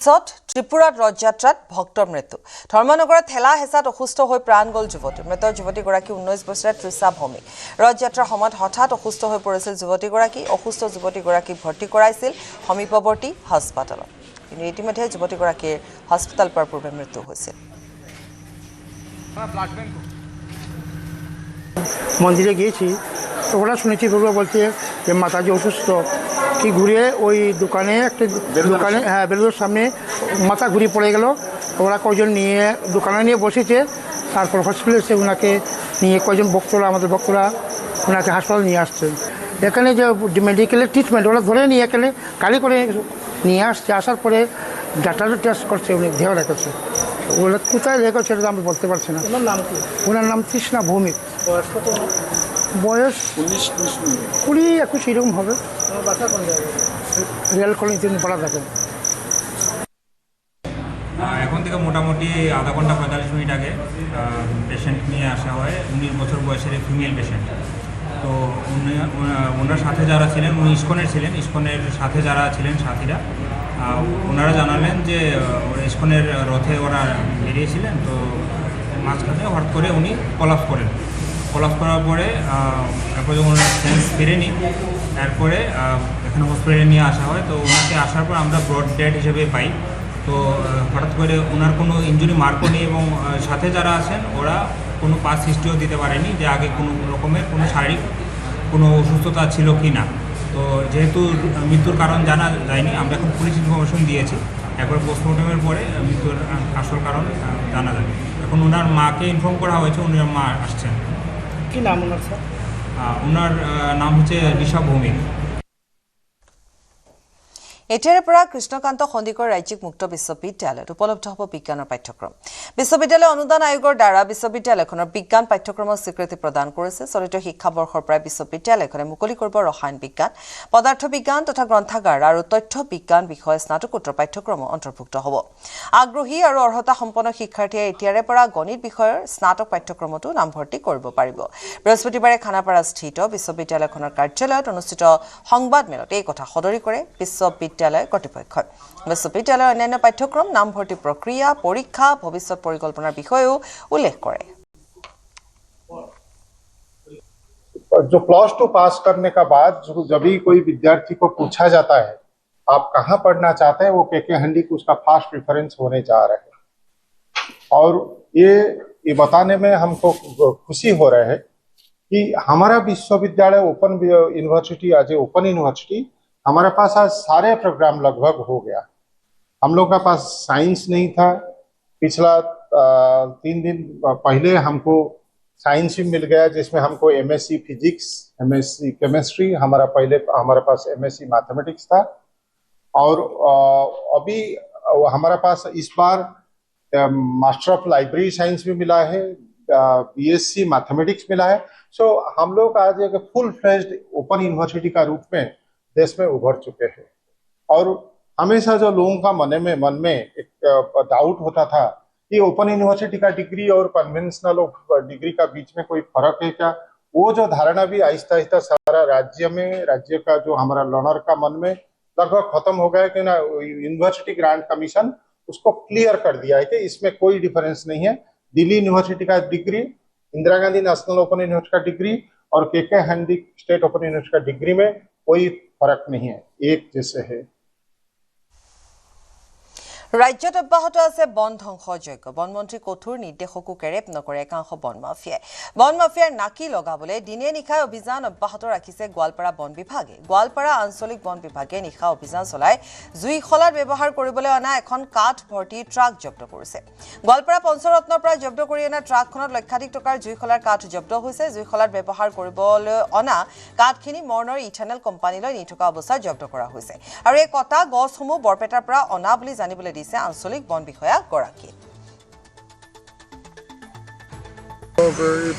ত্ৰিপুৰাত ৰথযাত্ৰাত ভক্তৰ মৃত্যু ধৰ্মনগৰত ঠেলা হেঁচাত অসুস্থ হৈ প্ৰাণ গ'ল যুৱতী মৃত যুৱতীগৰাকী 19 বছৰীয়া তৃষা ভৌমিক ৰথযাত্ৰাৰ সময়ত হঠাৎ অসুস্থ হৈ পৰিছিল যুৱতীগৰাকী অসুস্থ যুৱতীগৰাকীক ভৰ্তি কৰাইছিল সমীপৱৰ্তী হাস্পাতালত কিন্তু ইতিমধ্যে যুৱতীগৰাকীৰ হাস্পাতাল পোৱাৰ পূৰ্বে মৃত্যু হৈছিল মন্দিরে গিয়েছি তো ওরা শুনেছি বলবো বলছে যে মাতাজি অসুস্থ কি ঘুরে ওই দোকানে একটা দোকানে হ্যাঁ বেলুদের সামনে মাথা ঘুরিয়ে পড়ে গেল ওরা কজন নিয়ে দোকানে নিয়ে বসেছে তারপর হসপিটালে এসে ওনাকে নিয়ে কজন ভক্তরা আমাদের ভক্তরা ওনাকে হাসপাতাল নিয়ে আসছেন এখানে যে মেডিকেলের ট্রিটমেন্ট ওরা ধরে নিয়ে এখানে গাড়ি করে নিয়ে আসছে আসার পরে ডাক্তারও টেস্ট করছে উনি দেহ রেখেছে ওরা কোথায় রেখেছে সেটা আমি বলতে পারছি না ওনার নাম কি ওনার নাম তৃষ্ণা ভৌমিক বয়স 20-21 এরকম হবে রেল কলোনি তিনি পড়া থাকেন এখন থেকে মোটামুটি আধা ঘন্টা 45 মিনিট আগে পেশেন্ট নিয়ে আসা হয় 19 বছর বয়সের ফিমেল পেশেন্ট তো ওনার সাথে যারা ছিলেন উনি ইস্কনের ছিলেন ইস্কনের সাথে যারা ছিলেন সাথীরা ওনারা জানালেন যে ইস্কনের রথে ওরা বেরিয়েছিলেন তো মাঝখানে হঠাৎ করে উনি কলাপস করার পরে তারপরে যখন সেন্স ফিরেনি তারপরে এখানে হসপিটালে নিয়ে আসা হয় তো ওনাকে আসার পর আমরা ব্রড ডেড হিসেবে পাই তো হঠাৎ করে ওনার কোনো ইনজুরি মার্কও নেই এবং সাথে যারা আছেন ওরা কোনো পাস হিস্ট্রিও দিতে পারেনি যে আগে কোনো রকমের কোনো শারীরিক কোনো অসুস্থতা ছিল কি না তো যেহেতু মৃত্যুর কারণ জানা যায়নি আমরা এখন পুলিশ ইনফরমেশন দিয়েছি একবার পোস্টমর্টমের পরে মৃত্যুর আসল কারণ জানা যাবে এখন ওনার মাকে ইনফর্ম করা হয়েছে ওনার মা আসছেন কি নাম ওনার স্যার ওনার নাম হচ্ছে ঋষভ ভৌমিক এতিয়াৰে পৰা কৃষ্ণকান্ত সন্দিকৈ ৰাজ্যিক মুক্ত বিশ্ববিদ্যালয়ত উপলব্ধ হ'ব বিজ্ঞানৰ পাঠ্যক্ৰম বিশ্ববিদ্যালয় অনুদান আয়োগৰ দ্বাৰা বিশ্ববিদ্যালয়খনৰ বিজ্ঞান পাঠ্যক্ৰমক স্বীকৃতি প্ৰদান কৰিছে চলিত শিক্ষাবৰ্ষৰ পৰা বিশ্ববিদ্যালয়খনে মুকলি কৰিব ৰসায়ন বিজ্ঞান পদাৰ্থ বিজ্ঞান তথা গ্ৰন্থাগাৰ আৰু তথ্য বিজ্ঞান বিষয়ে স্নাতকোত্তৰ পাঠ্যক্ৰম অন্তৰ্ভুক্ত হ'ব আগ্ৰহী আৰু অৰ্হতা সম্পন্ন শিক্ষাৰ্থীয়ে এতিয়াৰে পৰা গণিত বিষয়ৰ স্নাতক পাঠ্যক্ৰমতো নামভৰ্তি কৰিব পাৰিব বৃহস্পতিবাৰে খানাপাৰাস্থিত বিশ্ববিদ্যালয়খনৰ কাৰ্যালয়ত অনুষ্ঠিত সংবাদমেলত এই কথা সদৰি কৰে বিশ্ববিদ্যালয় কৰ্তৃপক্ষই বিশ্ববিদ্যালয়ৰ অন্যান্য পাঠ্যক্ৰম নামভৰ্তি প্ৰক্ৰিয়া পৰীক্ষা ভৱিষ্যত পৰিকল্পনাৰ বিষয়েও উল্লেখ কৰে जो +2 पास करने का बाद जब भी कोई विद्यार्थी को पूछा जाता है आप कहाँ पढ़ना चाहते हैं वो केके हंडी को उसका फर्स्ट प्रेफरेंस होने जा रहा है और ये बताने में हमको खुशी हो रहा है कि हमारा विश्वविद्यालय ओपन यूनिवर्सिटी आज ओपन यूनिवर्सिटी हमारे पास आज सारे प्रोग्राम लगभग हो गया हम लोग का पास साइंस नहीं था पिछला 3 दिन पहले हमको साइंस भी मिल गया जिसमें हमको एमएससी फिजिक्स एमएससी केमिस्ट्री हमारे पास एमएससी मैथमेटिक्स था और अभी हमारे पास इस बार मास्टर ऑफ लाइब्रेरी साइंस भी मिला है बीएससी मैथमेटिक्स मिला है सो हम लोग आज एक फुल फ्लेज्ड ओपन यूनिवर्सिटी का रूप में देश में उभर चुके हैं और हमेशा जो लोगों का मन में एक डाउट होता था कि ओपन यूनिवर्सिटी का डिग्री और कन्वेंशनल डिग्री का बीच में कोई फर्क है क्या वो जो धारणा भी आहिस्ता आहिस्ता सारा राज्य का जो हमारा लर्नर का मन में लगभग खत्म हो गया कि ना यूनिवर्सिटी ग्रांट कमीशन उसको क्लियर कर दिया है कि इसमें कोई डिफरेंस नहीं है दिल्ली यूनिवर्सिटी का degree Indira Gandhi national open university का डिग्री और केके हंडी स्टेट ओपन यूनिवर्सिटी का डिग्री में कोई फर्क नहीं है एक जैसे है ৰাজ্যত অব্যাহত আছে বন ধ্বংসযজ্ঞ বনমন্ত্ৰী কঠোৰ নিৰ্দেশকো কেৰেপ নকৰে একাংশ বন মাফিয়াৰ নাকি লগাবলৈ দিনে নিশাই অভিযান অব্যাহত ৰাখিছে গোৱালপাৰা বন বিভাগে গোৱালপাৰা আঞ্চলিক বন বিভাগে নিশা অভিযান চলাই জুইশলাত ব্যৱহাৰ কৰিবলৈ অনা এখন কাঠ ভৰ্তি ট্ৰাক জব্দ কৰিছে গোৱালপাৰা পঞ্চৰত্নৰ পৰা জব্দ কৰি অনা ট্ৰাকখনত লক্ষাধিক টকাৰ জুইশলাৰ কাঠ জব্দ হৈছে জুইশলাত ব্যৱহাৰ কৰিবলৈ অনা কাঠখিনি মৰ্ণৰ ইথানেল কোম্পানীলৈ নি থকা অৱস্থাত জব্দ কৰা হৈছে আৰু এই কটা গছসমূহ বৰপেটাৰ পৰা অনা বুলি জানিবলৈ দিছে আঞ্চলিক বন বিষয়া গৰাকী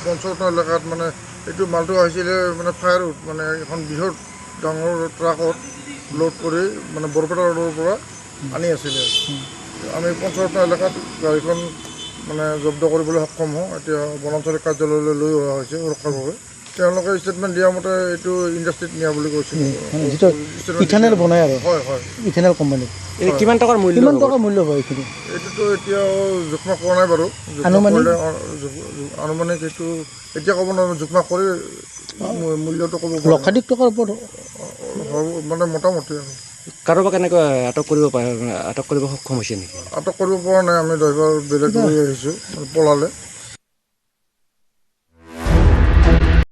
পঞ্চৰত্ন এলেকাত মানে এইটো মালটো আহিছিলে মানে ফায়াৰ মানে এখন বৃহৎ ডাঙৰ ট্ৰাকত লোড কৰি মানে বৰপেটা ৰোডৰ পৰা আনি আছিলে আমি পঞ্চৰত্ন এলেকাত গাড়ীখন মানে জব্দ কৰিবলৈ সক্ষম হওঁ এতিয়া বনাঞ্চলিক কাৰ্যালয়লৈ লৈ অহা হৈছে সুৰক্ষাৰ বাবে তেওঁলোকে ষ্টেটমেণ্ট দিয়া মতে এইটো ইণ্ডাষ্ট্ৰীত নিয়া বুলি কৈছিল। যিটো ইথানেল বনায় আৰু হয় হয় ইথানেল কোম্পানী কিমান টকাৰ মূল্য কিমান টকা মূল্য হয় এইখিনি? এইটোতো এতিয়াও জোখমা কৰা নাই বাৰু। জোখমা আনুমানিক? কৰিলে আনুমানিক এইটো এতিয়া ক'ব নোৱাৰোঁ। জোখমা কৰি মূল্যটো ক'ব পৰা নাই। লক্ষাধিক টকাৰ ওপৰত হ'ব, মানে মোটামুটি আৰু কাৰোবাক কেনেকৈ আটক কৰিব সক্ষম হৈছে নেকি? আটক কৰিব পৰা নাই। আমি ড্ৰাইভাৰ বেলেগ লৈ আহিছোঁ, পলালে।